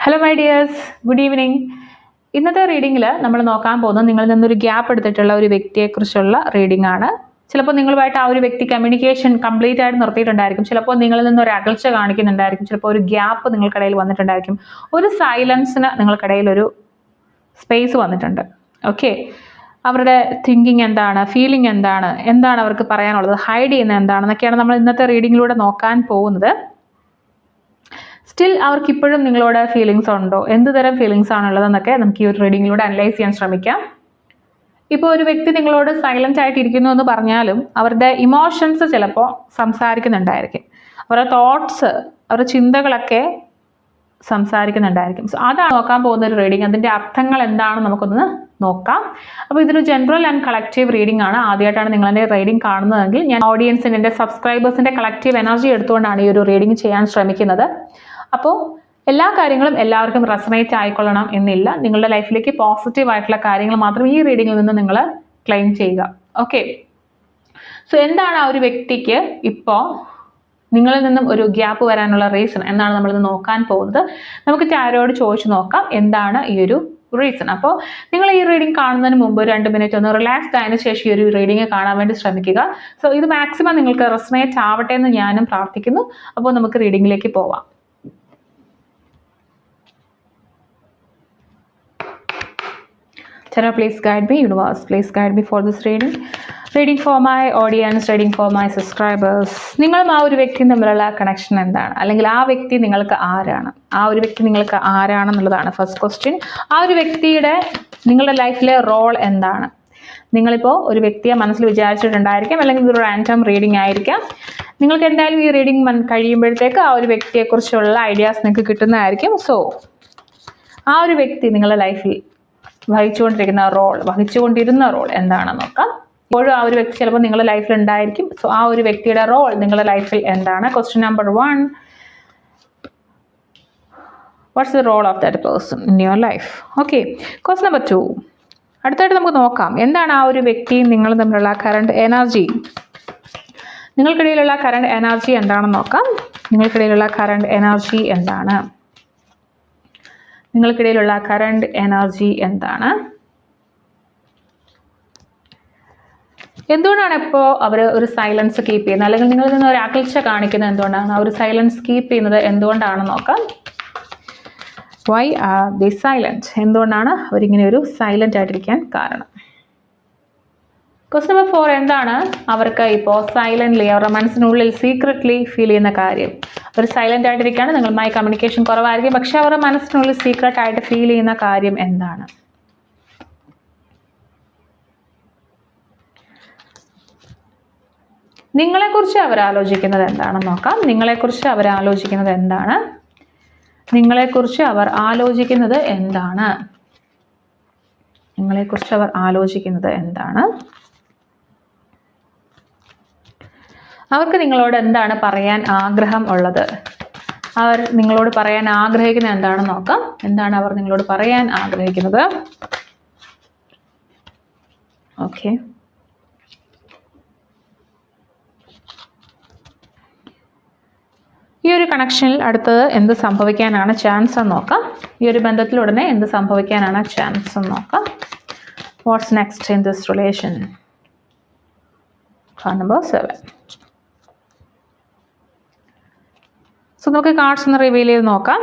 Hello my dears, good evening. ഇന്നത്തെ റീഡിങ്ങിൽ നമ്മൾ നോക്കാൻ പോകുന്നത് നിങ്ങളിൽ നിന്നൊരു ഗ്യാപ്പ് എടുത്തിട്ടുള്ള ഒരു വ്യക്തിയെക്കുറിച്ചുള്ള റീഡിംഗ് ആണ്. ചിലപ്പോൾ നിങ്ങളുമായിട്ട് ആ ഒരു വ്യക്തി കമ്മ്യൂണിക്കേഷൻ കംപ്ലീറ്റ് ആയിട്ട് നിർത്തിയിട്ടുണ്ടായിരിക്കും. ചിലപ്പോൾ നിങ്ങളിൽ നിന്ന് ഒരു അകൽച്ച കാണിക്കുന്നുണ്ടായിരിക്കും. ചിലപ്പോൾ ഒരു ഗ്യാപ്പ് നിങ്ങൾക്കിടയിൽ വന്നിട്ടുണ്ടായിരിക്കും. ഒരു സൈലൻസിന് നിങ്ങൾക്കിടയിൽ ഒരു സ്പേസ് വന്നിട്ടുണ്ട്. ഓക്കെ, അവരുടെ തിങ്കിങ് എന്താണ്, ഫീലിംഗ് എന്താണ്, എന്താണ് അവർക്ക് പറയാനുള്ളത്, ഹൈഡ് ചെയ്യുന്നത് എന്താണെന്നൊക്കെയാണ് നമ്മൾ ഇന്നത്തെ റീഡിങ്ങിലൂടെ നോക്കാൻ പോകുന്നത്. സ്റ്റിൽ അവർക്ക് ഇപ്പോഴും നിങ്ങളോട് ഫീലിങ്സ് ഉണ്ടോ, എന്ത് തരം ഫീലിങ്സ് ആണുള്ളതെന്നൊക്കെ നമുക്ക് ഈ ഒരു റീഡിങ്ങിലൂടെ അനലൈസ് ചെയ്യാൻ ശ്രമിക്കാം. ഇപ്പോൾ ഒരു വ്യക്തി നിങ്ങളോട് സൈലന്റ് ആയിട്ടിരിക്കുന്നു എന്ന് പറഞ്ഞാലും അവരുടെ ഇമോഷൻസ് ചിലപ്പോൾ സംസാരിക്കുന്നുണ്ടായിരിക്കും. അവരുടെ തോട്ട്സ്, അവരുടെ ചിന്തകളൊക്കെ സംസാരിക്കുന്നുണ്ടായിരിക്കും. സോ അതാണ് നോക്കാൻ പോകുന്ന ഒരു റീഡിങ്. അതിൻ്റെ അർത്ഥങ്ങൾ എന്താണെന്ന് നമുക്കൊന്ന് നോക്കാം. അപ്പോൾ ഇതൊരു ജനറൽ ആൻഡ് കളക്റ്റീവ് റീഡിംഗ് ആണ്. ആദ്യമായിട്ടാണ് നിങ്ങൾ എൻ്റെ റീഡിംഗ് കാണുന്നതെങ്കിൽ ഞാൻ ഓഡിയൻസിൻ്റെ, എൻ്റെ സബ്സ്ക്രൈബേഴ്സിൻ്റെ കളക്റ്റീവ് എനർജി എടുത്തുകൊണ്ടാണ് ഈ ഒരു റീഡിംഗ് ചെയ്യാൻ ശ്രമിക്കുന്നത്. അപ്പോൾ എല്ലാ കാര്യങ്ങളും എല്ലാവർക്കും റെസണേറ്റ് ആയിക്കൊള്ളണം എന്നില്ല. നിങ്ങളുടെ ലൈഫിലേക്ക് പോസിറ്റീവ് ആയിട്ടുള്ള കാര്യങ്ങൾ മാത്രം ഈ റീഡിങ്ങിൽ നിന്ന് നിങ്ങൾ ക്ലെയിം ചെയ്യുക. ഓക്കെ, സോ എന്താണ് ആ ഒരു വ്യക്തിക്ക് ഇപ്പോൾ നിങ്ങളിൽ നിന്നും ഒരു ഗ്യാപ്പ് വരാനുള്ള റീസൺ എന്നാണ് നമ്മളിത് നോക്കാൻ പോകുന്നത്. നമുക്ക് ടാരോയോട് ചോദിച്ചു നോക്കാം എന്താണ് ഈ ഒരു റീസൺ. അപ്പോൾ നിങ്ങൾ ഈ റീഡിംഗ് കാണുന്നതിന് മുമ്പ് 2 മിനിറ്റ് ഒന്ന് റിലാക്സ്ഡ് ആയതിനു ശേഷം ഈ ഒരു റീഡിംഗ് കാണാൻ വേണ്ടി ശ്രമിക്കുക. സോ ഇത് മാക്സിമം നിങ്ങൾക്ക് റെസണേറ്റ് ആവട്ടെ എന്ന് ഞാനും പ്രാർത്ഥിക്കുന്നു. അപ്പോൾ നമുക്ക് റീഡിങ്ങിലേക്ക് പോവാം. Tarot, please guide me. Universe, please guide me for this reading. Reading for my audience, reading for my subscribers. നിങ്ങളും ആ ഒരു വ്യക്തിയും തമ്മിലുള്ള കണക്ഷൻ എന്താണ്, അല്ലെങ്കിൽ ആ വ്യക്തി നിങ്ങൾക്ക് ആരാണ്, ആ ഒരു വ്യക്തി നിങ്ങൾക്ക് ആരാണെന്നുള്ളതാണ് ഫസ്റ്റ് ക്വസ്റ്റ്യൻ. ആ ഒരു വ്യക്തിയുടെ നിങ്ങളുടെ ലൈഫിലെ റോൾ എന്താണ്? നിങ്ങളിപ്പോൾ ഒരു വ്യക്തിയെ മനസ്സിൽ വിചാരിച്ചിട്ടുണ്ടായിരിക്കാം, അല്ലെങ്കിൽ ഇതൊരു റാൻഡം റീഡിംഗ് ആയിരിക്കാം. നിങ്ങൾക്ക് എന്തായാലും ഈ റീഡിംഗ് കഴിയുമ്പോഴത്തേക്ക് ആ ഒരു വ്യക്തിയെക്കുറിച്ചുള്ള ഐഡിയാസ് നിങ്ങൾക്ക് കിട്ടുന്നതായിരിക്കും. സോ ആ ഒരു വ്യക്തി നിങ്ങളുടെ ലൈഫിൽ വഹിച്ചുകൊണ്ടിരുന്ന റോൾ എന്താണെന്ന് നോക്കാം. ഇപ്പോഴും ആ ഒരു വ്യക്തി ചിലപ്പോൾ നിങ്ങളുടെ ലൈഫിൽ ഉണ്ടായിരിക്കും. സോ ആ ഒരു വ്യക്തിയുടെ റോൾ നിങ്ങളുടെ ലൈഫിൽ എന്താണ്? Question number 1, what's the role of that person in your life? Okay, question number 2. അടുത്തായിട്ട് നമുക്ക് നോക്കാം എന്താണ് ആ ഒരു വ്യക്തിയും നിങ്ങളും തമ്മിലുള്ള കറണ്ട് എനർജി. നിങ്ങൾക്കിടയിലുള്ള കറണ്ട് എനർജി എന്താണെന്ന് നോക്കാം. നിങ്ങൾക്കിടയിലുള്ള കറണ്ട് എനർജി എന്താണ്? നിങ്ങൾക്കിടയിലുള്ള കറണ്ട് എനർജി എന്താണ്? എന്തുകൊണ്ടാണ് ഇപ്പോൾ അവർ ഒരു സൈലൻസ് കീപ്പ് ചെയ്യുന്നത്, അല്ലെങ്കിൽ നിങ്ങളിൽ നിന്ന് ഒരു അകൽച്ച കാണിക്കുന്നത് എന്തുകൊണ്ടാണ്? ആ ഒരു സൈലൻസ് കീപ്പ് ചെയ്യുന്നത് എന്തുകൊണ്ടാണെന്ന് നോക്കാം. Why are the silent? എന്തുകൊണ്ടാണ് അവരിങ്ങനെ ഒരു സൈലന്റ് ആയിട്ടിരിക്കാൻ കാരണം? ക്വസ്റ്റ്യൻ നമ്പർ 4, എന്താണ് അവർക്ക് ഇപ്പോൾ സൈലൻ്റ്ലി അവരുടെ മനസ്സിനുള്ളിൽ സീക്രറ്റ്ലി ഫീൽ ചെയ്യുന്ന കാര്യം? അവർ സൈലൻ്റ് ആയിട്ടിരിക്കുകയാണ്, നിങ്ങളുമായി കമ്മ്യൂണിക്കേഷൻ കുറവായിരിക്കും, പക്ഷെ അവരുടെ മനസ്സിനുള്ളിൽ സീക്രട്ട് ആയിട്ട് ഫീൽ ചെയ്യുന്ന കാര്യം എന്താണ്? നിങ്ങളെക്കുറിച്ച് അവർ ആലോചിക്കുന്നത് എന്താണെന്ന് നോക്കാം. നിങ്ങളെക്കുറിച്ച് അവർ ആലോചിക്കുന്നത് എന്താണ്? നിങ്ങളെക്കുറിച്ച് അവർ ആലോചിക്കുന്നത് എന്താണ്? നിങ്ങളെക്കുറിച്ച് അവർ ആലോചിക്കുന്നത് എന്താണ്? അവർക്ക് നിങ്ങളോട് എന്താണ് പറയാൻ ആഗ്രഹം ഉള്ളത്? അവർ നിങ്ങളോട് പറയാൻ ആഗ്രഹിക്കുന്നത് എന്താണെന്ന് നോക്കാം. എന്താണ് അവർ നിങ്ങളോട് പറയാൻ ആഗ്രഹിക്കുന്നത്? ഓക്കെ, ഈ ഒരു കണക്ഷനിൽ അടുത്തത് എന്ത് സംഭവിക്കാനാണ് ചാൻസ് എന്ന് നോക്കാം. ഈ ഒരു ബന്ധത്തിൽ ഉടനെ എന്ത് സംഭവിക്കാനാണ് ചാൻസ് എന്ന് നോക്കാം. What's next in this relation? Card number 7. So നമുക്ക് കാർഡ്സ് ഒന്ന് റിവീൽ ചെയ്ത് നോക്കാം.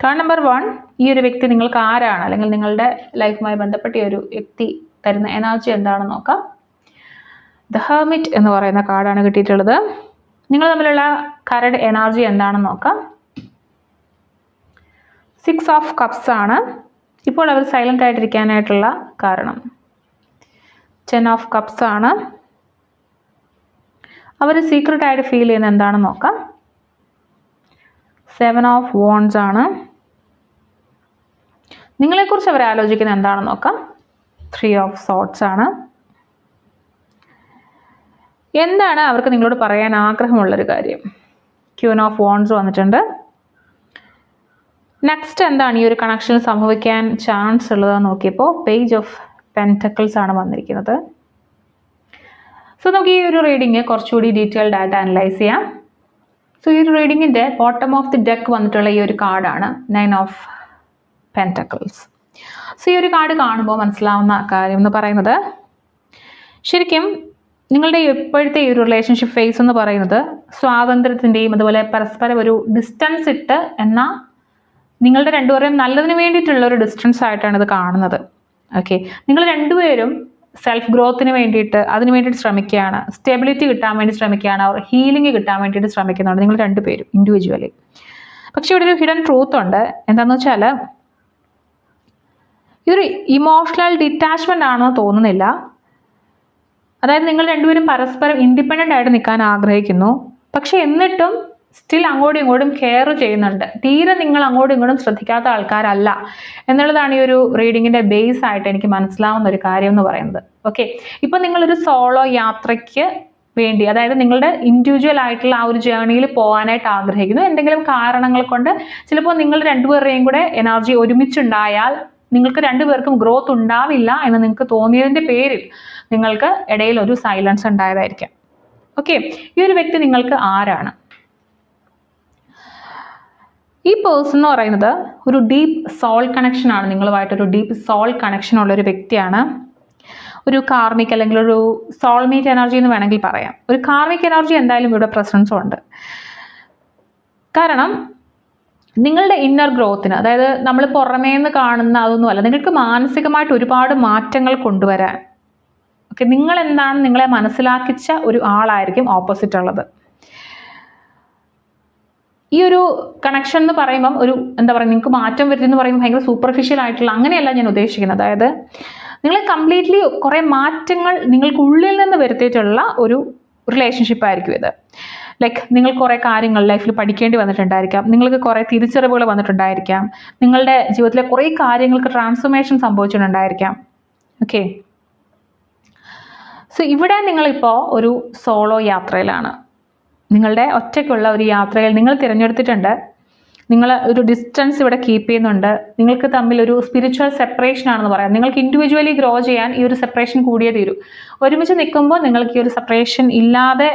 കാർഡ് നമ്പർ 1, ഈ ഒരു വ്യക്തി നിങ്ങൾക്ക് ആരാണ്, അല്ലെങ്കിൽ നിങ്ങളുടെ ലൈഫുമായി ബന്ധപ്പെട്ട ഈ ഒരു വ്യക്തി തരുന്ന എനർജി എന്താണെന്ന് നോക്കാം. ദ ഹെർമിറ്റ് എന്ന് പറയുന്ന കാർഡാണ് കിട്ടിയിട്ടുള്ളത്. നിങ്ങൾ തമ്മിലുള്ള കറണ്ട് എനർജി എന്താണെന്ന് നോക്കാം. 6 ഓഫ് കപ്സ് ആണ് ഇപ്പോൾ അവർ സൈലൻ്റ് ആയിട്ടിരിക്കാനായിട്ടുള്ള കാരണം. 10 ഓഫ് കപ്സ് ആണ്. അവർ സീക്രട്ട് ആയിട്ട് ഫീൽ ചെയ്യുന്നത് എന്താണെന്ന് നോക്കാം. 7 ഓഫ് വോൺസ് ആണ്. നിങ്ങളെക്കുറിച്ച് അവർ ആലോചിക്കുന്നത് എന്താണെന്ന് നോക്കാം. 3 ഓഫ് സോട്ട്സ് ആണ്. എന്താണ് അവർക്ക് നിങ്ങളോട് പറയാൻ ആഗ്രഹമുള്ളൊരു കാര്യം? ക്യൂൻ ഓഫ് വോൺസ് വന്നിട്ടുണ്ട്. നെക്സ്റ്റ് എന്താണ് ഈ ഒരു കണക്ഷനിൽ സംഭവിക്കാൻ ചാൻസ് ഉള്ളതെന്ന് നോക്കിയപ്പോൾ പേജ് ഓഫ് പെൻറ്റക്കിൾസ് ആണ് വന്നിരിക്കുന്നത്. സോ നമുക്ക് ഈ ഒരു റീഡിങ് കുറച്ചുകൂടി ഡീറ്റെയിൽഡ് ആയിട്ട് അനലൈസ് ചെയ്യാം. സോ ഈ ഒരു റീഡിങ്ങിൻ്റെ ബോട്ടം ഓഫ് ദി ഡെക്ക് വന്നിട്ടുള്ള ഈ ഒരു കാർഡാണ് 9 ഓഫ് പെൻറ്റക്കിൾസ്. സോ ഈ ഒരു കാർഡ് കാണുമ്പോൾ മനസ്സിലാവുന്ന കാര്യം എന്ന് പറയുന്നത്, ശരിക്കും നിങ്ങളുടെ ഇപ്പോഴത്തെ ഈ ഒരു റിലേഷൻഷിപ്പ് ഫേസ് എന്ന് പറയുന്നത് സ്വാതന്ത്ര്യത്തിൻ്റെയും അതുപോലെ പരസ്പരം ഒരു ഡിസ്റ്റൻസ് ഇട്ട് എന്നാൽ നിങ്ങളുടെ രണ്ടുപേരെയും നല്ലതിന് വേണ്ടിയിട്ടുള്ള ഒരു ഡിസ്റ്റൻസ് ആയിട്ടാണ് ഇത് കാണുന്നത്. ഓക്കെ, നിങ്ങൾ രണ്ടുപേരും സെൽഫ് ഗ്രോത്തിന് വേണ്ടിയിട്ട് അതിന് വേണ്ടിയിട്ട് ശ്രമിക്കുകയാണ്, സ്റ്റെബിലിറ്റി കിട്ടാൻ വേണ്ടി ശ്രമിക്കുകയാണ്, അവർ ഹീലിംഗ് കിട്ടാൻ വേണ്ടിയിട്ട് ശ്രമിക്കുന്നുണ്ട് നിങ്ങൾ രണ്ടുപേരും ഇൻഡിവിജ്വലി. പക്ഷെ ഇവിടെ ഒരു ഹിഡൻ ട്രൂത്ത് ഉണ്ട്. എന്താണെന്ന് വെച്ചാൽ ഇതൊരു ഇമോഷണൽ ഡിറ്റാച്ച്മെൻ്റ് ആണെന്ന് തോന്നുന്നില്ല. അതായത് നിങ്ങൾ രണ്ടുപേരും പരസ്പരം ഇൻഡിപെൻഡൻ്റ് ആയിട്ട് നിൽക്കാൻ ആഗ്രഹിക്കുന്നു, പക്ഷെ എന്നിട്ടും സ്റ്റിൽ അങ്ങോട്ടും ഇങ്ങോട്ടും കെയർ ചെയ്യുന്നുണ്ട്. തീരെ നിങ്ങൾ അങ്ങോട്ടും ഇങ്ങോട്ടും ശ്രദ്ധിക്കാത്ത ആൾക്കാരല്ല എന്നുള്ളതാണ് ഈ ഒരു റീഡിങ്ങിൻ്റെ ബേസ് ആയിട്ട് എനിക്ക് മനസ്സിലാവുന്ന ഒരു കാര്യം എന്ന് പറയുന്നത്. ഓക്കെ, ഇപ്പോൾ നിങ്ങളൊരു സോളോ യാത്രയ്ക്ക് വേണ്ടി, അതായത് നിങ്ങളുടെ ഇൻഡിവിജ്വൽ ആയിട്ടുള്ള ആ ഒരു ജേർണിയിൽ പോകാനായിട്ട് ആഗ്രഹിക്കുന്നു. എന്തെങ്കിലും കാരണങ്ങൾ കൊണ്ട് ചിലപ്പോൾ നിങ്ങൾ രണ്ടുപേരുടെയും കൂടെ എനർജി ഒരുമിച്ചുണ്ടായാൽ നിങ്ങൾക്ക് രണ്ടുപേർക്കും ഗ്രോത്ത് ഉണ്ടാവില്ല എന്ന് നിങ്ങൾക്ക് തോന്നിയതിൻ്റെ പേരിൽ നിങ്ങൾക്ക് ഇടയിൽ ഒരു സൈലൻസ് ഉണ്ടായതായിരിക്കാം. ഓക്കെ, ഈ ഒരു വ്യക്തി നിങ്ങൾക്ക് ആരാണ്? ഈ പേഴ്സൺ എന്ന് പറയുന്നത് ഒരു ഡീപ്പ് സോൾ കണക്ഷൻ ആണ്, നിങ്ങളുമായിട്ടൊരു ഡീപ്പ് സോൾ കണക്ഷൻ ഉള്ള ഒരു വ്യക്തിയാണ്. ഒരു കാർമിക് അല്ലെങ്കിൽ ഒരു സോൾമേറ്റ് എനർജി എന്ന് വേണമെങ്കിൽ പറയാം. ഒരു കാർമിക് എനർജി എന്തായാലും ഇവിടെ പ്രസൻസും ഉണ്ട്. കാരണം നിങ്ങളുടെ ഇന്നർ ഗ്രോത്തിന്, അതായത് നമ്മൾ പുറമേ നിന്ന് കാണുന്ന അതൊന്നുമല്ല, നിങ്ങൾക്ക് മാനസികമായിട്ട് ഒരുപാട് മാറ്റങ്ങൾ കൊണ്ടുവരാൻ, ഓക്കെ, നിങ്ങൾ എന്താണ് നിങ്ങളെ മനസ്സിലാക്കിച്ച ഒരു ആളായിരിക്കും ഓപ്പോസിറ്റ് ഉള്ളത്. ഈ ഒരു കണക്ഷൻ എന്ന് പറയുമ്പം ഒരു എന്താ പറയുക, നിങ്ങൾക്ക് മാറ്റം വരുന്നതെന്ന് പറയുമ്പോൾ ഭയങ്കര സൂപ്പർഫിഷ്യൽ ആയിട്ടുള്ള അങ്ങനെയല്ല ഞാൻ ഉദ്ദേശിക്കുന്നത്. അതായത് നിങ്ങൾ കംപ്ലീറ്റ്ലി കുറേ മാറ്റങ്ങൾ നിങ്ങൾക്കുള്ളിൽ നിന്ന് വരുത്തിയിട്ടുള്ള ഒരു റിലേഷൻഷിപ്പ് ആയിരിക്കും ഇത്. ലൈക്ക് നിങ്ങൾ കുറേ കാര്യങ്ങൾ ലൈഫിൽ പഠിക്കേണ്ടി വന്നിട്ടുണ്ടായിരിക്കാം, നിങ്ങൾക്ക് കുറേ തിരിച്ചറിവുകൾ വന്നിട്ടുണ്ടായിരിക്കാം, നിങ്ങളുടെ ജീവിതത്തിലെ കുറേ കാര്യങ്ങൾക്ക് ട്രാൻസ്ഫോർമേഷൻ സംഭവിച്ചിട്ടുണ്ടായിരിക്കാം. ഓക്കെ, സോ ഇവിടെ നിങ്ങളിപ്പോൾ ഒരു സോളോ യാത്രയിലാണ്, നിങ്ങളുടെ ഒറ്റയ്ക്കുള്ള ഒരു യാത്രയിൽ നിങ്ങൾ തിരഞ്ഞെടുത്തിട്ടുണ്ട്. നിങ്ങൾ ഒരു ഡിസ്റ്റൻസ് ഇവിടെ കീപ്പ് ചെയ്യുന്നുണ്ട്. നിങ്ങൾക്ക് തമ്മിൽ ഒരു സ്പിരിച്വൽ സെപ്പറേഷൻ ആണെന്ന് പറയാം. നിങ്ങൾക്ക് ഇൻഡിവിജ്വലി ഗ്രോ ചെയ്യാൻ ഈ ഒരു സെപ്പറേഷൻ കൂടിയേ തീരൂ. ഒരുമിച്ച് നിൽക്കുമ്പോൾ നിങ്ങൾക്ക് ഈ ഒരു സെപ്പറേഷൻ ഇല്ലാതെ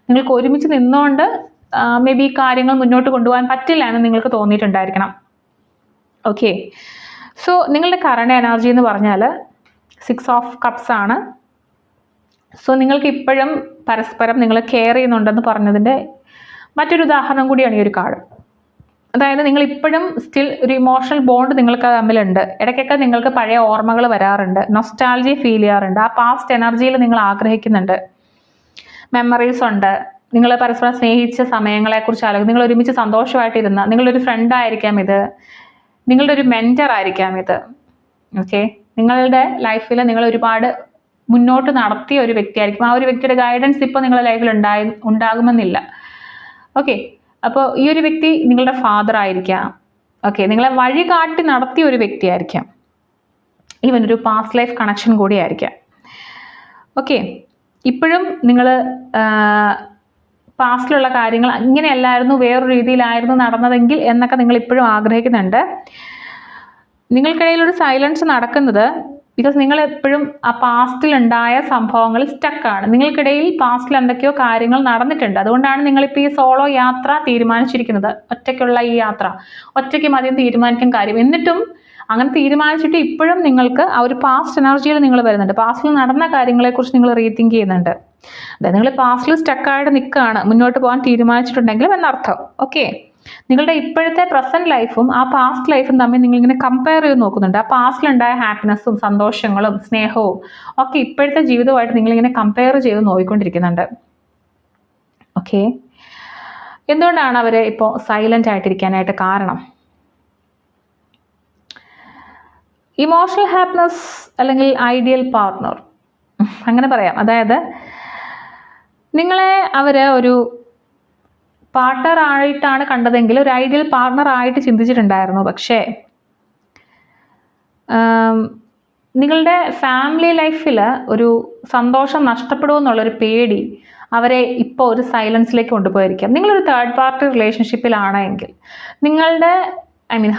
നിങ്ങൾക്ക് ഒരുമിച്ച് നിന്നുകൊണ്ട് മേ ബി കാര്യങ്ങൾ മുന്നോട്ട് കൊണ്ടുപോകാൻ പറ്റില്ല എന്ന് നിങ്ങൾക്ക് തോന്നിയിട്ടുണ്ടായിരിക്കണം. ഓക്കെ, സോ നിങ്ങളുടെ കറണ്ട് എനർജി എന്ന് പറഞ്ഞാൽ 6 ഓഫ് കപ്സ് ആണ്. സോ നിങ്ങൾക്ക് ഇപ്പോഴും പരസ്പരം നിങ്ങൾ കെയർ ചെയ്യുന്നുണ്ടെന്ന് പറഞ്ഞതിൻ്റെ മറ്റൊരു ഉദാഹരണം കൂടിയാണ് ഈ ഒരു കാർഡ്. അതായത് നിങ്ങൾ ഇപ്പോഴും സ്റ്റിൽ ഒരു ഇമോഷണൽ ബോണ്ട് നിങ്ങൾക്ക് തമ്മിലുണ്ട്. ഇടയ്ക്കൊക്കെ നിങ്ങൾക്ക് പഴയ ഓർമ്മകൾ വരാറുണ്ട്, നൊസ്റ്റാൾജി ഫീൽ ചെയ്യാറുണ്ട്, ആ പാസ്റ്റ് എനർജിയിൽ നിങ്ങൾ ആഗ്രഹിക്കുന്നുണ്ട്, മെമ്മറീസ് ഉണ്ട്, നിങ്ങൾ പരസ്പരം സ്നേഹിച്ച സമയങ്ങളെക്കുറിച്ച് ആലോചിക്കും, നിങ്ങൾ ഒരുമിച്ച് സന്തോഷമായിട്ടിരുന്ന, നിങ്ങളൊരു ഫ്രണ്ട് ആയിരിക്കാം ഇത്, നിങ്ങളുടെ ഒരു മെൻറ്റർ ആയിരിക്കാം ഇത്. ഓക്കെ, നിങ്ങളുടെ ലൈഫിൽ നിങ്ങൾ ഒരുപാട് മുന്നോട്ട് നടത്തിയ ഒരു വ്യക്തിയായിരിക്കും. ആ ഒരു വ്യക്തിയുടെ ഗൈഡൻസ് ഇപ്പോൾ നിങ്ങളുടെ ലൈഫിൽ ഉണ്ടാകുമെന്നില്ല. ഓക്കെ, അപ്പോൾ ഈ ഒരു വ്യക്തി നിങ്ങളുടെ ഫാദർ ആയിരിക്കാം. ഓക്കെ, നിങ്ങളെ വഴി കാട്ടി നടത്തിയ ഒരു വ്യക്തിയായിരിക്കാം. ഈവൻ ഒരു പാസ്റ്റ് ലൈഫ് കണക്ഷൻ കൂടിയായിരിക്കാം. ഓക്കെ, ഇപ്പോഴും നിങ്ങൾ പാസ്റ്റിലുള്ള കാര്യങ്ങൾ ഇങ്ങനെയല്ലായിരുന്നു, വേറൊരു രീതിയിലായിരുന്നു നടന്നതെങ്കിൽ എന്നൊക്കെ നിങ്ങൾ ഇപ്പോഴും ആഗ്രഹിക്കുന്നുണ്ട്. നിങ്ങൾക്കിടയിലൊരു സൈലൻസ് നടക്കുന്നത് ബിക്കോസ് നിങ്ങൾ എപ്പോഴും ആ പാസ്റ്റിലുണ്ടായ സംഭവങ്ങൾ സ്റ്റക്കാണ്. നിങ്ങൾക്കിടയിൽ പാസ്റ്റിൽ എന്തൊക്കെയോ കാര്യങ്ങൾ നടന്നിട്ടുണ്ട്. അതുകൊണ്ടാണ് നിങ്ങളിപ്പോൾ ഈ സോളോ യാത്ര തീരുമാനിച്ചിരിക്കുന്നത്. ഒറ്റയ്ക്കുള്ള ഈ യാത്ര ഒറ്റയ്ക്ക് മതിയും തീരുമാനിക്കാൻ കാര്യം. എന്നിട്ടും അങ്ങനെ തീരുമാനിച്ചിട്ട് ഇപ്പോഴും നിങ്ങൾക്ക് ആ ഒരു പാസ്റ്റ് എനർജിയിൽ നിങ്ങൾ വരുന്നുണ്ട്. പാസ്റ്റിൽ നടന്ന കാര്യങ്ങളെക്കുറിച്ച് നിങ്ങൾ റീതിങ്ക് ചെയ്യുന്നുണ്ട്. അതായത് നിങ്ങൾ പാസ്റ്റിൽ സ്റ്റക്കായിട്ട് നിൽക്കുകയാണ്, മുന്നോട്ട് പോകാൻ തീരുമാനിച്ചിട്ടുണ്ടെങ്കിലും എന്നർത്ഥം. ഓക്കെ, നിങ്ങളുടെ ഇപ്പോഴത്തെ പ്രസന്റ് ലൈഫും ആ പാസ്റ്റ് ലൈഫും തമ്മിൽ നിങ്ങളിങ്ങനെ കമ്പയർ ചെയ്ത് നോക്കുന്നുണ്ട്. ആ പാസ്റ്റിലുണ്ടായ ഹാപ്പിനെസ്സും സന്തോഷങ്ങളും സ്നേഹവും ഒക്കെ ഇപ്പോഴത്തെ ജീവിതവുമായിട്ട് നിങ്ങളിങ്ങനെ കമ്പയർ ചെയ്ത് നോക്കിക്കൊണ്ടിരിക്കുന്നുണ്ട്. ഓക്കെ, എന്തുകൊണ്ടാണ് അവർ ഇപ്പോൾ സൈലൻ്റ് ആയിട്ടിരിക്കാനായിട്ട് കാരണം? ഇമോഷണൽ ഹാപ്പിനെസ് അല്ലെങ്കിൽ ഐഡിയൽ പാർട്ട്ണർ അങ്ങനെ പറയാം. അതായത് നിങ്ങളെ അവർ ഒരു പാർട്ട്ണർ ആയിട്ടാണ് കണ്ടതെങ്കിൽ ഒരു ഐഡിയൽ പാർട്ട്ണർ ആയിട്ട് ചിന്തിച്ചിട്ടുണ്ടായിരുന്നു. പക്ഷേ നിങ്ങളുടെ ഫാമിലി ലൈഫിൽ ഒരു സന്തോഷം നഷ്ടപ്പെടുമെന്നുള്ളൊരു പേടി അവരെ ഇപ്പോൾ ഒരു സൈലൻസിലേക്ക് കൊണ്ടുപോയിരിക്കാം. നിങ്ങളൊരു തേർഡ് പാർട്ടി റിലേഷൻഷിപ്പിലാണെങ്കിൽ നിങ്ങളുടെ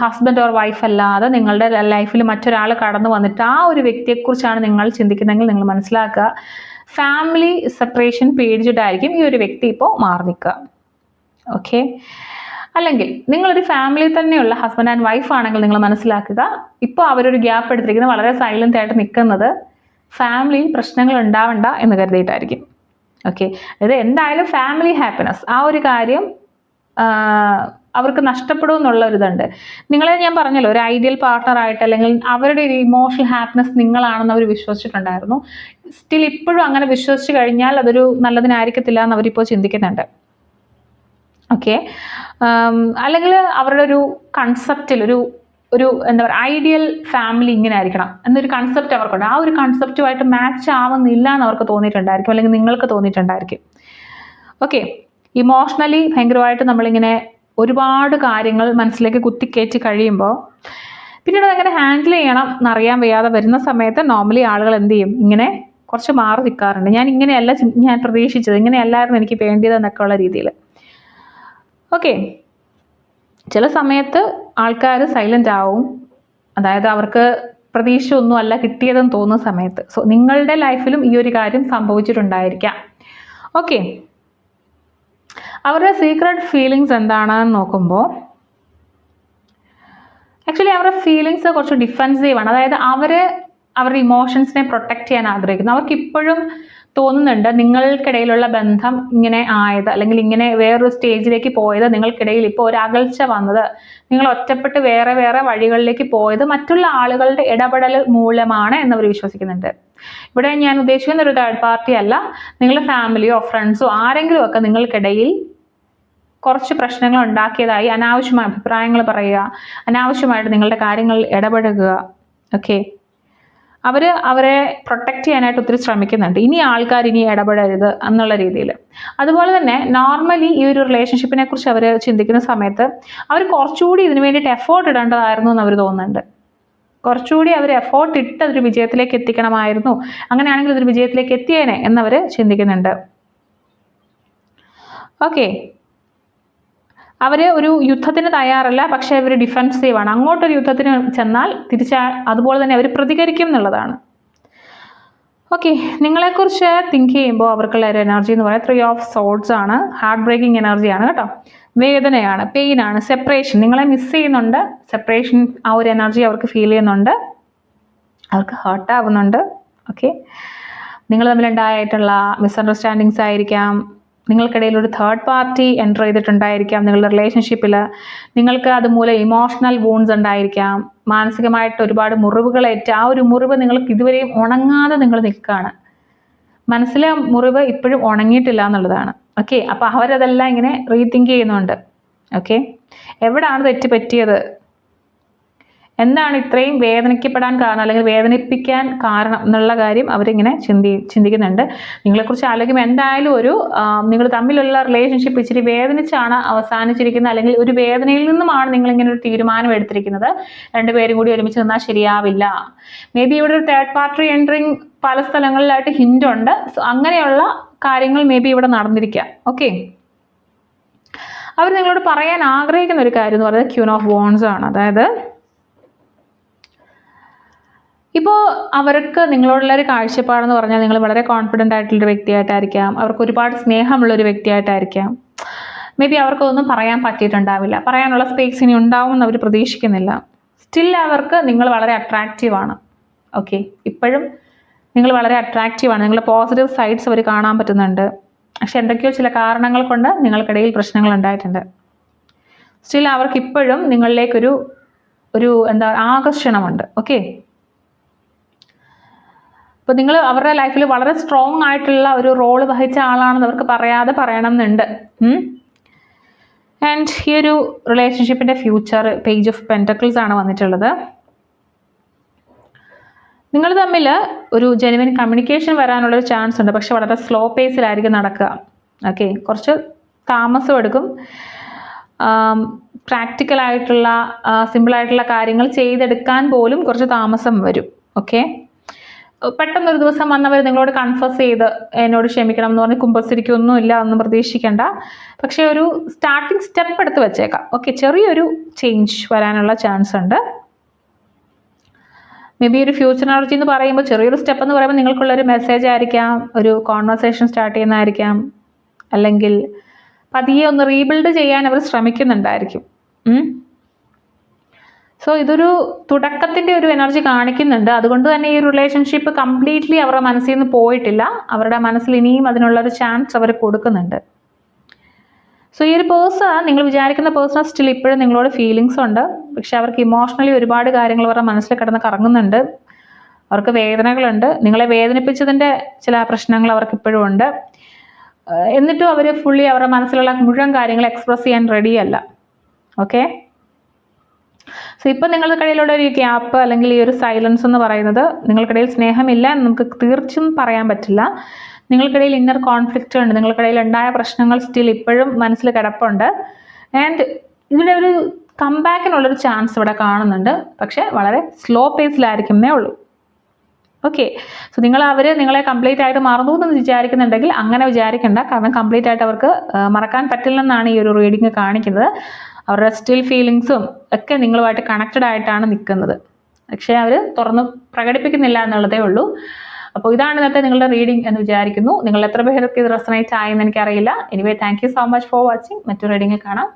ഹസ്ബൻഡ് ഓർ വൈഫ് അല്ലാതെ നിങ്ങളുടെ ലൈഫിൽ മറ്റൊരാൾ കടന്നു വന്നിട്ട് ആ ഒരു വ്യക്തിയെക്കുറിച്ചാണ് നിങ്ങൾ ചിന്തിക്കുന്നതെങ്കിൽ നിങ്ങൾ മനസ്സിലാക്കുക, ഫാമിലി സെപ്പറേഷൻ പേടിച്ചിട്ടായിരിക്കും ഈ ഒരു വ്യക്തി ഇപ്പോൾ മാറി നിൽക്കുക. ഓക്കെ, അല്ലെങ്കിൽ നിങ്ങളൊരു ഫാമിലി തന്നെയുള്ള ഹസ്ബൻഡ് ആൻഡ് വൈഫ് ആണെങ്കിൽ നിങ്ങൾ മനസ്സിലാക്കുക, ഇപ്പോൾ അവരൊരു ഗ്യാപ്പ് എടുത്തിരിക്കുന്നത് വളരെ സൈലന്റ് ആയിട്ട് നിൽക്കുന്നത് ഫാമിലിയിൽ പ്രശ്നങ്ങൾ ഉണ്ടാവണ്ട എന്ന് കരുതിയിട്ടായിരിക്കും. ഓക്കെ, അതായത് എന്തായാലും ഫാമിലി ഹാപ്പിനെസ് ആ ഒരു കാര്യം അവർക്ക് നഷ്ടപ്പെടും എന്നുള്ള ഒരിതുണ്ട്. നിങ്ങളെ ഞാൻ പറഞ്ഞല്ലോ, ഒരു ഐഡിയൽ പാർട്ട്ണർ ആയിട്ട് അല്ലെങ്കിൽ അവരുടെ ഒരു ഇമോഷണൽ ഹാപ്പിനെസ് നിങ്ങളാണെന്ന് അവർ വിശ്വസിച്ചിട്ടുണ്ടായിരുന്നു. സ്റ്റിൽ ഇപ്പോഴും അങ്ങനെ വിശ്വസിച്ച് കഴിഞ്ഞാൽ അതൊരു നല്ലതിനായിരിക്കത്തില്ല എന്ന് അവരിപ്പോൾ ചിന്തിക്കുന്നുണ്ട്. ഓക്കെ, അല്ലെങ്കിൽ അവരുടെ ഒരു കൺസെപ്റ്റിൽ ഒരു എന്താ പറയുക, ഐഡിയൽ ഫാമിലി ഇങ്ങനെ ആയിരിക്കണം എന്നൊരു കൺസെപ്റ്റ് അവർക്കുണ്ട്. ആ ഒരു കൺസെപ്റ്റുമായിട്ട് മാച്ച് ആവുന്നില്ല എന്ന് അവർക്ക് തോന്നിയിട്ടുണ്ടായിരിക്കും, അല്ലെങ്കിൽ നിങ്ങൾക്ക് തോന്നിയിട്ടുണ്ടായിരിക്കും. ഓക്കെ, ഇമോഷണലി ഭയങ്കരമായിട്ട് നമ്മളിങ്ങനെ ഒരുപാട് കാര്യങ്ങൾ മനസ്സിലേക്ക് കുത്തിക്കയറ്റി കഴിയുമ്പോൾ പിന്നീട് അതെങ്ങനെ ഹാൻഡിൽ ചെയ്യണം എന്നറിയാൻ വയ്യാതെ വരുന്ന സമയത്ത് നോർമലി ആളുകൾ എന്ത് ചെയ്യും, ഇങ്ങനെ കുറച്ച് മാറി നിൽക്കാറുണ്ട്. ഞാൻ ഇങ്ങനെയല്ല ഞാൻ പ്രതീക്ഷിച്ചത്, ഇങ്ങനെയല്ലായിരുന്നു എനിക്ക് വേണ്ടിയത് എന്നൊക്കെ ഉള്ള രീതിയിൽ. ഓക്കെ, ചില സമയത്ത് ആൾക്കാർ സൈലൻ്റ് ആവും, അതായത് അവർക്ക് പ്രതീക്ഷ ഒന്നും അല്ല കിട്ടിയതെന്ന് തോന്നുന്ന സമയത്ത്. സോ നിങ്ങളുടെ ലൈഫിലും ഈ ഒരു കാര്യം സംഭവിച്ചിട്ടുണ്ടായിരിക്കാം. ഓക്കെ, അവരുടെ സീക്രട്ട് ഫീലിങ്സ് എന്താണെന്ന് നോക്കുമ്പോൾ ആക്ച്വലി അവരുടെ ഫീലിങ്സ് കുറച്ച് ഡിഫെൻസീവാണ്. അതായത് അവരുടെ ഇമോഷൻസിനെ പ്രൊട്ടക്റ്റ് ചെയ്യാൻ ആഗ്രഹിക്കുന്നു. അവർക്ക് ഇപ്പോഴും തോന്നുന്നുണ്ട് നിങ്ങൾക്കിടയിലുള്ള ബന്ധം ഇങ്ങനെ ആയത്, അല്ലെങ്കിൽ ഇങ്ങനെ വേറൊരു സ്റ്റേജിലേക്ക് പോയത്, നിങ്ങൾക്കിടയിൽ ഇപ്പോൾ ഒരു അകൽച്ച വന്നത്, നിങ്ങൾ ഒറ്റപ്പെട്ട് വേറെ വേറെ വഴികളിലേക്ക് പോയത് മറ്റുള്ള ആളുകളുടെ ഇടപെടൽ മൂലമാണ് എന്നവർ വിശ്വസിക്കുന്നുണ്ട്. ഇവിടെ ഞാൻ ഉദ്ദേശിക്കുന്ന ഒരു തേർഡ് പാർട്ടി അല്ല, നിങ്ങളുടെ ഫാമിലിയോ ഫ്രണ്ട്സോ ആരെങ്കിലും ഒക്കെ നിങ്ങൾക്കിടയിൽ കുറച്ച് പ്രശ്നങ്ങൾ ഉണ്ടാക്കിയതായി അനാവശ്യമായ അഭിപ്രായങ്ങൾ പറയുക, അനാവശ്യമായിട്ട് നിങ്ങളുടെ കാര്യങ്ങളിൽ ഇടപെടുക. ഓക്കെ, അവരെ പ്രൊട്ടക്റ്റ് ചെയ്യാനായിട്ട് ഒത്തിരി ശ്രമിക്കുന്നുണ്ട്. ഇനി ആൾക്കാർ ഇനി ഇടപെടരുത് എന്നുള്ള രീതിയിൽ. അതുപോലെ തന്നെ നോർമലി ഈ ഒരു റിലേഷൻഷിപ്പിനെ കുറിച്ച് അവർ ചിന്തിക്കുന്ന സമയത്ത് അവർ കുറച്ചുകൂടി ഇതിനു വേണ്ടിയിട്ട് എഫേർട്ട് ഇടേണ്ടതായിരുന്നു എന്ന് അവർ തോന്നുന്നുണ്ട്. കുറച്ചുകൂടി അവർ എഫേർട്ട് ഇട്ട് അതൊരു വിജയത്തിലേക്ക് എത്തിക്കണമായിരുന്നു, അങ്ങനെയാണെങ്കിൽ ഇതൊരു വിജയത്തിലേക്ക് എത്തിയേനെ എന്നവർ ചിന്തിക്കുന്നുണ്ട്. ഓക്കെ, അവർ ഒരു യുദ്ധത്തിന് തയ്യാറല്ല, പക്ഷെ അവർ ഡിഫെൻസീവാണ്. അങ്ങോട്ടൊരു യുദ്ധത്തിന് ചെന്നാൽ അതുപോലെ തന്നെ അവർ പ്രതികരിക്കും എന്നുള്ളതാണ്. ഓക്കെ, നിങ്ങളെക്കുറിച്ച് തിങ്ക് ചെയ്യുമ്പോൾ അവർക്കുള്ള ഒരു എനർജി എന്ന് പറയുന്നത് 3 ഓഫ് സോർഡ്സ് ആണ്. ഹാർട്ട് ബ്രേക്കിംഗ് എനർജിയാണ് കേട്ടോ. വേദനയാണ്, പെയിനാണ്, സെപ്പറേഷൻ, നിങ്ങളെ മിസ് ചെയ്യുന്നുണ്ട്. സെപ്പറേഷൻ ആ ഒരു എനർജി അവർക്ക് ഫീൽ ചെയ്യുന്നുണ്ട്, അവർക്ക് ഹേർട്ട് ആവുന്നുണ്ട്. ഓക്കെ, നിങ്ങൾ തമ്മിലുണ്ടായിട്ടുള്ള മിസ്അണ്ടർസ്റ്റാൻഡിങ്സ് ആയിരിക്കാം, നിങ്ങൾക്കിടയിൽ ഒരു തേർഡ് പാർട്ടി എൻ്റർ ചെയ്തിട്ടുണ്ടായിരിക്കാം നിങ്ങളുടെ റിലേഷൻഷിപ്പിൽ, നിങ്ങൾക്ക് അതുമൂലം ഇമോഷണൽ വൂൺസ് ഉണ്ടായിരിക്കാം, മാനസികമായിട്ട് ഒരുപാട് മുറിവുകളേറ്റ് ആ ഒരു മുറിവ് നിങ്ങൾക്ക് ഇതുവരെയും ഉണങ്ങാതെ നിങ്ങൾ നിൽക്കുകയാണ്. മനസ്സിലെ മുറിവ് ഇപ്പോഴും ഉണങ്ങിയിട്ടില്ല എന്നുള്ളതാണ്. ഓക്കെ, അപ്പോൾ അവരതെല്ലാം ഇങ്ങനെ റീതിങ്ക് ചെയ്യുന്നുണ്ട്. ഓക്കെ, എവിടെയാണ് തെറ്റ് പറ്റിയത്, എന്താണ് ഇത്രയും വേദനിക്കപ്പെടാൻ കാരണം, അല്ലെങ്കിൽ വേദനിപ്പിക്കാൻ കാരണം എന്നുള്ള കാര്യം അവരിങ്ങനെ ചിന്തിക്കുന്നുണ്ട്. നിങ്ങളെക്കുറിച്ച് ആലോചിക്കുമ്പോൾ എന്തായാലും നിങ്ങൾ തമ്മിലുള്ള റിലേഷൻഷിപ്പ് ഇച്ചിരി വേദനിച്ചാണ് അവസാനിച്ചിരിക്കുന്നത്, അല്ലെങ്കിൽ ഒരു വേദനയിൽ നിന്നുമാണ് നിങ്ങളിങ്ങനെ ഒരു തീരുമാനം എടുത്തിരിക്കുന്നത്. രണ്ടുപേരും കൂടി ഒരുമിച്ച് നിന്നാൽ ശരിയാവില്ല. മേ ബി ഇവിടെ ഒരു തേർഡ് പാർട്ടി എൻട്രിങ് പല സ്ഥലങ്ങളിലായിട്ട് ഹിന്റ് ഉണ്ട്. സോ അങ്ങനെയുള്ള കാര്യങ്ങൾ മേ ബി ഇവിടെ നടന്നിരിക്കാം. ഓക്കെ, അവർ നിങ്ങളോട് പറയാൻ ആഗ്രഹിക്കുന്ന ഒരു കാര്യം എന്ന് പറയുന്നത് ക്യൂൻ ഓഫ് വോൺസ് ആണ്. അതായത് ഇപ്പോൾ അവർക്ക് നിങ്ങളോടുള്ള ഒരു കാഴ്ചപ്പാടെന്ന് പറഞ്ഞാൽ നിങ്ങൾ വളരെ കോൺഫിഡൻ്റ് ആയിട്ടുള്ളൊരു വ്യക്തിയായിട്ടായിരിക്കാം, അവർക്ക് ഒരുപാട് സ്നേഹമുള്ളൊരു വ്യക്തിയായിട്ടായിരിക്കാം. മേ ബി അവർക്കൊന്നും പറയാൻ പറ്റിയിട്ടുണ്ടാവില്ല, പറയാനുള്ള സ്പേസ് ഇനി ഉണ്ടാവുമെന്ന് അവർ പ്രതീക്ഷിക്കുന്നില്ല. സ്റ്റിൽ അവർക്ക് നിങ്ങൾ വളരെ അട്രാക്റ്റീവാണ്. ഓക്കെ, ഇപ്പോഴും നിങ്ങൾ വളരെ അട്രാക്റ്റീവാണ്, നിങ്ങളുടെ പോസിറ്റീവ് സൈഡ്സ് അവർ കാണാൻ പറ്റുന്നുണ്ട്. പക്ഷെ എന്തൊക്കെയോ ചില കാരണങ്ങൾ കൊണ്ട് നിങ്ങൾക്കിടയിൽ പ്രശ്നങ്ങൾ ഉണ്ടായിട്ടുണ്ട്. സ്റ്റിൽ അവർക്ക് ഇപ്പോഴും നിങ്ങളിലേക്കൊരു എന്താ ആകർഷണമുണ്ട്. ഓക്കെ, അപ്പോൾ നിങ്ങൾ അവരുടെ ലൈഫിൽ വളരെ സ്ട്രോങ് ആയിട്ടുള്ള ഒരു റോള് വഹിച്ച ആളാണെന്ന് അവർക്ക് പറയാതെ പറയണം എന്നുണ്ട്. ആൻഡ് ഈ ഒരു റിലേഷൻഷിപ്പിൻ്റെ ഫ്യൂച്ചർ പേജ് ഓഫ് പെൻറ്റക്കിൾസ് ആണ് വന്നിട്ടുള്ളത്. നിങ്ങൾ തമ്മിൽ ഒരു ജെനുവിൻ കമ്മ്യൂണിക്കേഷൻ വരാനുള്ളൊരു ചാൻസ് ഉണ്ട്, പക്ഷെ വളരെ സ്ലോ പേസിലായിരിക്കും നടക്കുക. ഓക്കെ, കുറച്ച് താമസം എടുക്കും. പ്രാക്ടിക്കലായിട്ടുള്ള സിമ്പിളായിട്ടുള്ള കാര്യങ്ങൾ ചെയ്തെടുക്കാൻ പോലും കുറച്ച് താമസം വരും. ഓക്കെ, പെട്ടെന്നൊരു ദിവസം വന്നവർ നിങ്ങളോട് കൺഫസ് ചെയ്ത് എന്നോട് ക്ഷമിക്കണം എന്ന് പറഞ്ഞ് കുമ്പസരിക്കൊന്നുമില്ല, ഒന്നും പ്രതീക്ഷിക്കേണ്ട. പക്ഷേ ഒരു സ്റ്റാർട്ടിങ് സ്റ്റെപ്പ് എടുത്ത് വെച്ചേക്കാം. ഓക്കെ, ചെറിയൊരു ചേഞ്ച് വരാനുള്ള ചാൻസ് ഉണ്ട്. മേ ബി ഒരു ഫ്യൂച്ചർ എനർജി എന്ന് പറയുമ്പോൾ ചെറിയൊരു സ്റ്റെപ്പ് എന്ന് പറയുമ്പോൾ നിങ്ങൾക്കുള്ളൊരു മെസ്സേജ് ആയിരിക്കാം, ഒരു കോൺവെർസേഷൻ സ്റ്റാർട്ട് ചെയ്യുന്നതായിരിക്കാം, അല്ലെങ്കിൽ പതിയെ ഒന്ന് റീബിൽഡ് ചെയ്യാൻ അവർ ശ്രമിക്കുന്നുണ്ടായിരിക്കും. സോ ഇതൊരു തുടക്കത്തിൻ്റെ ഒരു എനർജി കാണിക്കുന്നുണ്ട്. അതുകൊണ്ട് തന്നെ ഈ റിലേഷൻഷിപ്പ് കംപ്ലീറ്റ്ലി അവരുടെ മനസ്സിൽ നിന്ന് പോയിട്ടില്ല. അവരുടെ മനസ്സിൽ ഇനിയും അതിനുള്ളൊരു ചാൻസ് അവർ കൊടുക്കുന്നുണ്ട്. സോ ഈ ഒരു പേഴ്സൺ, നിങ്ങൾ വിചാരിക്കുന്ന പേഴ്സൺ സ്റ്റിൽ ഇപ്പോഴും നിങ്ങളോട് ഫീലിങ്സ് ഉണ്ട്. പക്ഷെ അവർക്ക് ഇമോഷണലി ഒരുപാട് കാര്യങ്ങൾ അവരുടെ മനസ്സിൽ കിടന്ന് കറങ്ങുന്നുണ്ട്. അവർക്ക് വേദനകളുണ്ട്. നിങ്ങളെ വേദനിപ്പിച്ചതിൻ്റെ ചില പ്രശ്നങ്ങൾ അവർക്ക് ഇപ്പോഴും ഉണ്ട്. എന്നിട്ടും അവർ ഫുള്ളി അവരുടെ മനസ്സിലുള്ള മുഴുവൻ കാര്യങ്ങൾ എക്സ്പ്രസ് ചെയ്യാൻ റെഡിയല്ല. ഓക്കെ, സോ ഇപ്പം നിങ്ങൾക്കിടയിലുള്ള ഒരു ഗ്യാപ്പ് അല്ലെങ്കിൽ ഈ ഒരു സൈലൻസ് എന്ന് പറയുന്നത്, നിങ്ങൾക്കിടയിൽ സ്നേഹമില്ല എന്ന് നമുക്ക് തീർച്ചയായും പറയാൻ പറ്റില്ല. നിങ്ങൾക്കിടയിൽ ഇന്നർ കോൺഫ്ലിക്റ്റ് ഉണ്ട്. നിങ്ങൾക്കിടയിൽ ഉണ്ടായ പ്രശ്നങ്ങൾ സ്റ്റിൽ ഇപ്പോഴും മനസ്സിൽ കിടപ്പുണ്ട്. ആൻഡ് ഇതിൻ്റെ ഒരു കംബാക്കിനുള്ളൊരു ചാൻസ് ഇവിടെ കാണുന്നുണ്ട്. പക്ഷേ വളരെ സ്ലോ പേസിലായിരിക്കുന്നേ ഉള്ളൂ. ഓക്കെ, സോ നിങ്ങളെ കംപ്ലീറ്റ് ആയിട്ട് മറന്നു എന്ന് വിചാരിക്കുന്നുണ്ടെങ്കിൽ അങ്ങനെ വിചാരിക്കേണ്ട. കാരണം കംപ്ലീറ്റ് ആയിട്ട് അവർക്ക് മറക്കാൻ പറ്റില്ലെന്നാണ് ഈ ഒരു റീഡിങ് കാണിക്കുന്നത്. അവരുടെ സ്റ്റിൽ ഫീലിങ്സും ഒക്കെ നിങ്ങളുമായിട്ട് കണക്റ്റഡ് ആയിട്ടാണ് നിൽക്കുന്നത്. പക്ഷേ അവർ തുറന്ന് പ്രകടിപ്പിക്കുന്നില്ല എന്നുള്ളതേ ഉള്ളൂ. അപ്പോൾ ഇതാണ് ഇന്നത്തെ നിങ്ങളുടെ റീഡിംഗ് എന്ന് വിചാരിക്കുന്നു. നിങ്ങൾ എത്ര പേർക്ക് ഇത് റെസണേറ്റ് ആയെന്ന് എനിക്കറിയില്ല. Anyway thank you so much for watching. മറ്റൊരു റീഡിങ്ങിൽ കാണാം.